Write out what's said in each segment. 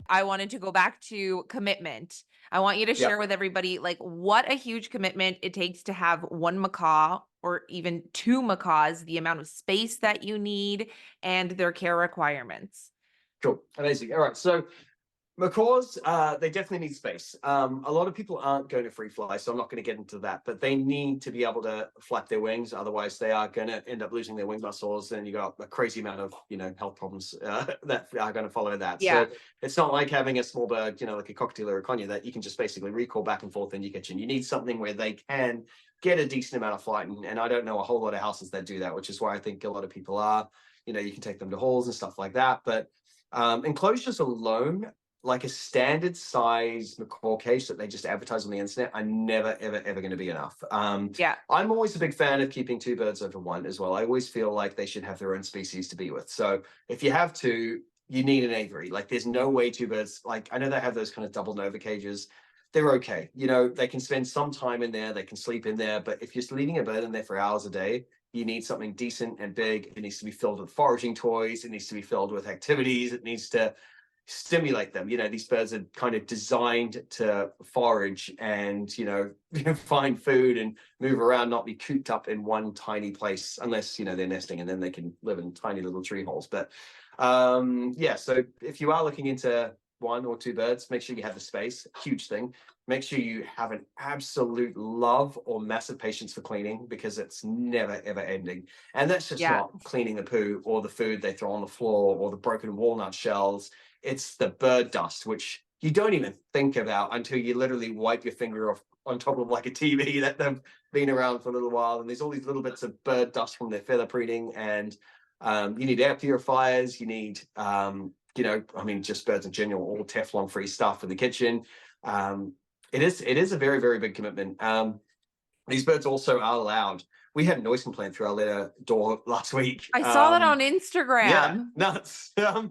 I wanted to go back to commitment. I want you to share with everybody like what a huge commitment it takes to have one macaw or even two macaws, the amount of space that you need and their care requirements. Cool. Amazing. All right. So macaws, they definitely need space. A lot of people aren't going to free fly, so I'm not going to get into that, but they need to be able to flap their wings. Otherwise, they are going to end up losing their wing muscles. And you got a crazy amount of, health problems that are going to follow that. Yeah. So it's not like having a small bird, like a cockatiel or a conure that you can just basically recall back and forth in your kitchen. You need something where they can get a decent amount of flight. And I don't know a whole lot of houses that do that, which is why I think a lot of people are, you can take them to halls and stuff like that. But enclosures alone, like a standard size macaw cage that they just advertise on the internet, are never, ever going to be enough. Yeah. I'm always a big fan of keeping two birds over one as well. I always feel like they should have their own species to be with. So if you have two, you need an aviary. Like there's no way two birds, like I know they have those kind of double nova cages. They're okay. They can spend some time in there. They can sleep in there. But if you're leaving a bird in there for hours a day, you need something decent and big. It needs to be filled with foraging toys. It needs to be filled with activities. It needs to stimulate them. These birds are kind of designed to forage and find food and move around, not be cooped up in one tiny place, unless they're nesting, and then they can live in tiny little tree holes. But so if you are looking into one or two birds, make sure you have the space. Huge thing. Make sure you have an absolute love or massive patience for cleaning, because it's never ever ending. And that's just not cleaning the poo or the food they throw on the floor or the broken walnut shells. It's the bird dust, which you don't even think about until you literally wipe your finger off on top of like a TV that they've been around for a little while. And there's all these little bits of bird dust from their feather preening. And you need air purifiers. You need, just birds in general, all Teflon free stuff in the kitchen. It is a very, very big commitment. These birds also are loud. We had a noise complaint through our litter door last week. I saw that on Instagram. Yeah, nuts. I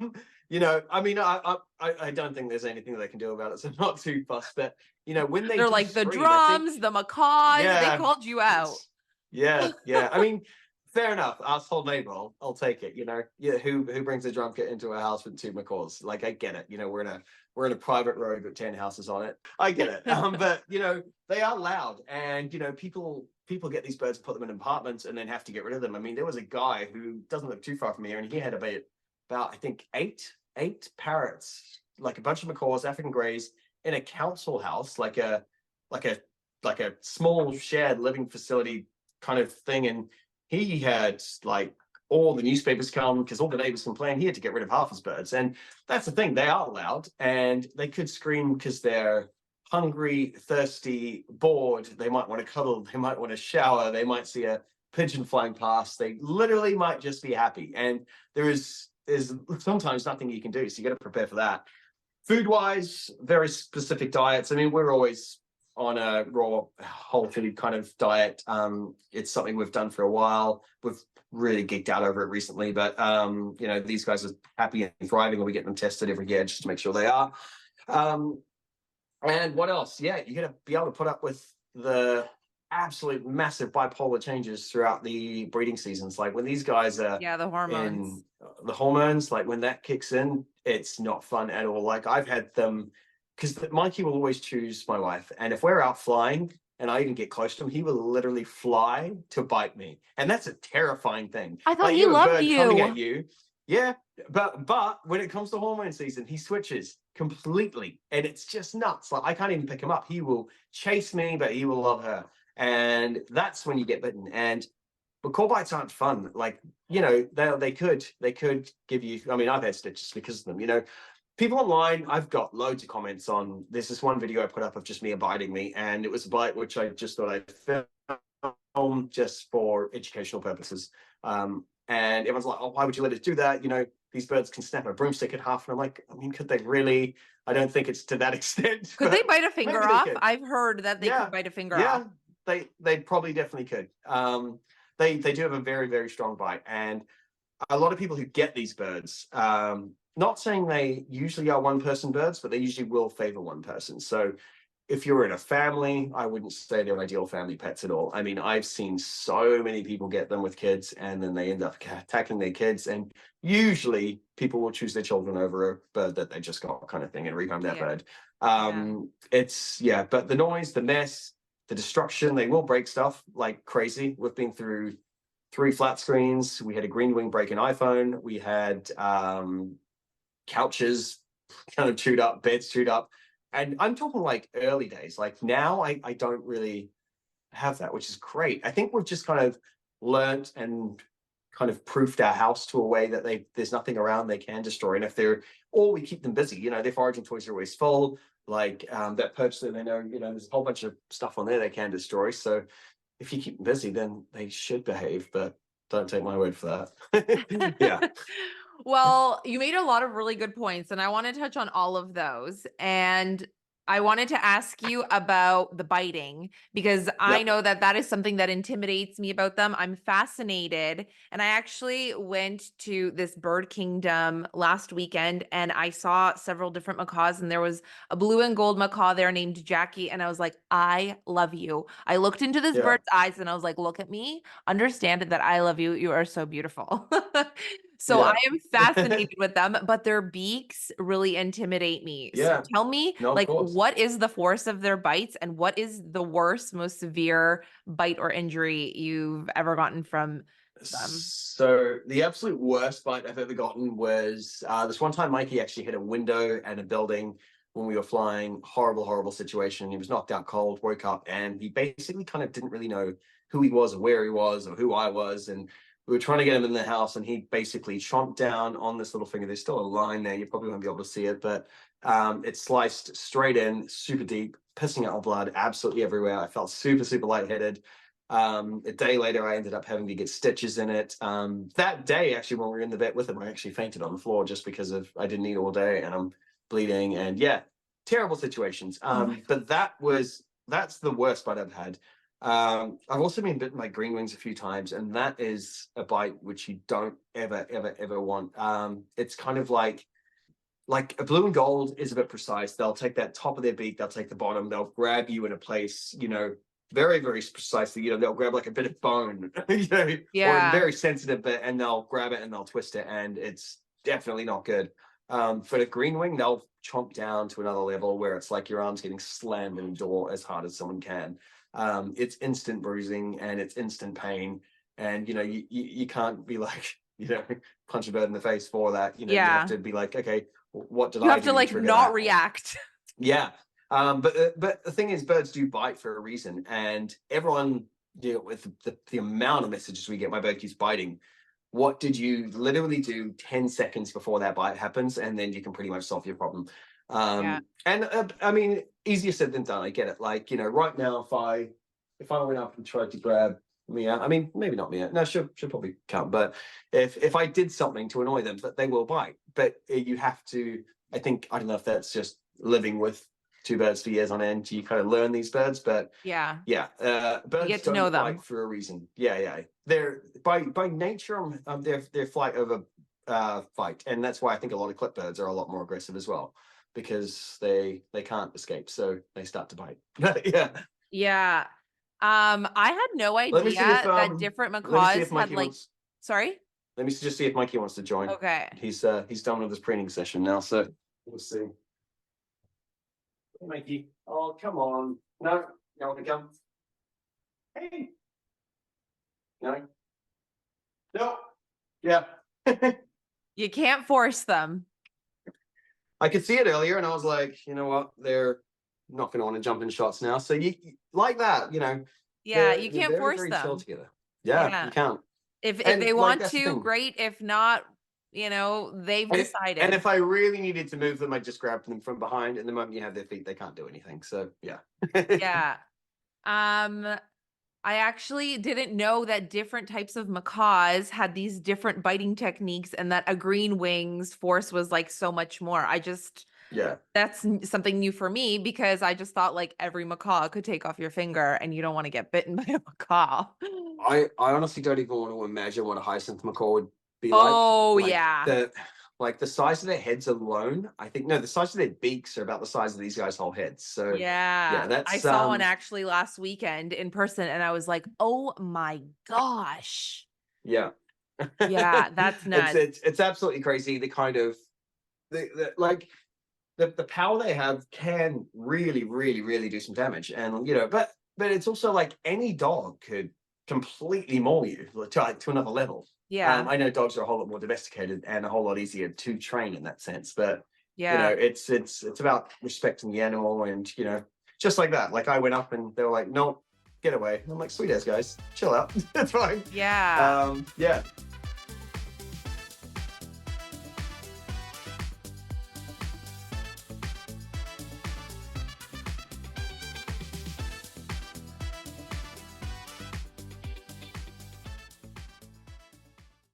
don't think there's anything they can do about it, so not too fussed. But when they're like scream, the drums, the macaws, they called you out. Yeah. Fair enough. Asshole neighbor, I'll take it. Who brings a drum kit into a house with two macaws? Like, I get it. We're in a private road with 10 houses on it. I get it. But they are loud, and people get these birds and put them in apartments and then have to get rid of them. I mean, there was a guy who doesn't live too far from here, and he had about I think eight parrots, like a bunch of macaws, African greys, in a council house, like a small shared living facility kind of thing. And he had like all the newspapers come because all the neighbors complained. He had to get rid of half his birds. And that's the thing, they are loud and they could scream because they're hungry, thirsty, bored. They might want to cuddle, they might want to shower, they might see a pigeon flying past. They literally might just be happy. And there's sometimes nothing you can do, so you got to prepare for that. Food wise, very specific diets. I mean, we're always on a raw whole food kind of diet. It's something we've done for a while. We've really geeked out over it recently, but these guys are happy and thriving, and we get them tested every year just to make sure they are. And what else? Yeah, you got to be able to put up with the absolute massive bipolar changes throughout the breeding seasons. Like when these guys are the hormones, like when that kicks in, it's not fun at all. Like I've had them, because Mikey will always choose my wife, and if we're out flying and I even get close to him, he will literally fly to bite me, and that's a terrifying thing. I thought he loved you. Coming at you. Yeah, but when it comes to hormone season, he switches completely, and it's just nuts. Like I can't even pick him up. He will chase me, but he will love her, and that's when you get bitten. And macaw bites aren't fun. Like they could give you. I mean, I've had stitches because of them. People online, I've got loads of comments on. There's this one video I put up of just Mia biting me, and it was a bite which I just thought I'd film just for educational purposes. And everyone's like, "Oh, why would you let it do that? These birds can snap a broomstick in half." And I'm like, I mean, could they really? I don't think it's to that extent. Could they bite a finger off? I've heard that they could bite a finger off. Yeah, they probably definitely could. They do have a very, very strong bite, and a lot of people who get these birds, not saying they usually are one-person birds, but they usually will favor one person. So if you're in a family, I wouldn't say they're ideal family pets at all. I mean, I've seen so many people get them with kids and then they end up attacking their kids. And usually people will choose their children over a bird that they just got, kind of thing, and rehome that Yeah. bird. Yeah. It's, yeah, but the noise, the mess, the destruction, they will break stuff like crazy. We've been through 3 flat screens. We had a green wing break an iPhone. We had couches kind of chewed up, beds chewed up. And I'm talking like early days. Like now, I don't really have that, which is great. I think we've just kind of learnt and kind of proofed our house to a way that there's nothing around they can destroy. And if they're, or we keep them busy, you know, their foraging toys are always full. Like that perch that they know, you know, there's a whole bunch of stuff on there they can destroy. So if you keep them busy, then they should behave, but don't take my word for that. Yeah. Well, you made a lot of really good points, and I want to touch on all of those. And I wanted to ask you about the biting because I Yep. know that that is something that intimidates me about them. I'm fascinated. And I actually went to this bird kingdom last weekend and I saw several different macaws, and there was a blue and gold macaw there named Jackie. And I was like, I love you. I looked into this Yeah. bird's eyes and I was like, look at me, understand that I love you. You are so beautiful. So I Yeah. am fascinated with them, but their beaks really intimidate me. So Yeah. tell me, No, of like, course. what is the force of their bites and what is the worst, most severe bite or injury you've ever gotten from them? So the absolute worst bite I've ever gotten was this one time Mikey actually hit a window and a building when we were flying. Horrible, horrible situation. He was knocked out cold, woke up, and he basically kind of didn't really know who he was or where he was or who I was. And we were trying to get him in the house, and he basically chomped down on this little finger. There's still a line there. You probably won't be able to see it, but it sliced straight in, super deep, pissing out blood absolutely everywhere. I felt super, super lightheaded. A day later, I ended up having to get stitches in it. That day, actually, when we were in the vet with him, I actually fainted on the floor just because of I didn't eat all day and I'm bleeding. And yeah, terrible situations. Oh my But that's the worst bite I've had. I've also been bitten by green wings a few times, and that is a bite which you don't ever, ever, ever want. It's kind of like a blue and gold is a bit precise. They'll take that top of their beak, they'll take the bottom, they'll grab you in a place, you know, very, very precisely. You know, they'll grab like a bit of bone, you know, or a Yeah. very sensitive bit, and they'll grab it and they'll twist it, and it's definitely not good. For the green wing, they'll chomp down to another level where it's like your arm's getting slammed in a door as hard as someone can. It's instant bruising and it's instant pain, and you know, you can't be like, you know, punch a bird in the face for that. You know, you have Yeah. to be like, okay, what did You I have do to to like trigger not that? react. Yeah. But the thing is, birds do bite for a reason, and everyone, you know, with the amount of messages we get, my bird keeps biting. What did you literally do 10 seconds before that bite happens, and then you can pretty much solve your problem. Yeah. And I mean, easier said than done. I get it. Like, you know, right now, if I went up and tried to grab Mia, I mean, maybe not Mia. No, she'll probably come. But if I did something to annoy them, that they will bite. But you have to. I think I don't know if that's just living with 2 birds for years on end. You kind of learn these birds, but Yeah. yeah, You birds get to know don't them. bite for a reason. Yeah, yeah. They're by nature, they're flight over fight, and that's why I think a lot of clip birds are a lot more aggressive as well, because they can't escape, so they start to bite. Yeah. Yeah. I had no Let me see if idea that different let me see macaws if had Mikey like, wants. sorry? Let me just see if Mikey wants to join. Okay. He's done with his preening session now, so we'll see. Hey, Mikey, oh come on, no, you want to come? Hey, no, no, yeah. You can't force them. I could see it earlier, and I was like, you know what, they're not going to want to jump in shots now. So you like that, you know, Yeah, you they're can't very, force very chill them. together. Yeah, you Yeah. can't. If And they like want that's the to, thing. great. If not, they've And decided. if I really needed to move them, I just grab them from behind. And the moment you have their feet, they can't do anything. So yeah. Yeah. Um, I actually didn't know that different types of macaws had these different biting techniques and that a green wing's force was like so much more. Yeah. That's something new for me because I just thought like every macaw could take off your finger and you don't want to get bitten by a macaw. I honestly don't even want to imagine what a hyacinth macaw would be like. Oh, Like yeah. Like the size of their heads alone, I think no, the size of their beaks are about the size of these guys' whole heads. So Yeah, yeah, I that's saw one actually last weekend in person, and I was like, "Oh my gosh!" yeah. Yeah, that's nuts. It's absolutely crazy. The kind of like the power they have can really, really, really do some damage. And but it's also like any dog could completely maul you to another level. Yeah, I know dogs are a whole lot more domesticated and a whole lot easier to train in that sense, but yeah, it's about respecting the animal and just like that. Like I went up and they were like, "No, get away." And I'm like, "Sweet as guys, chill out, it's fine." yeah. Yeah.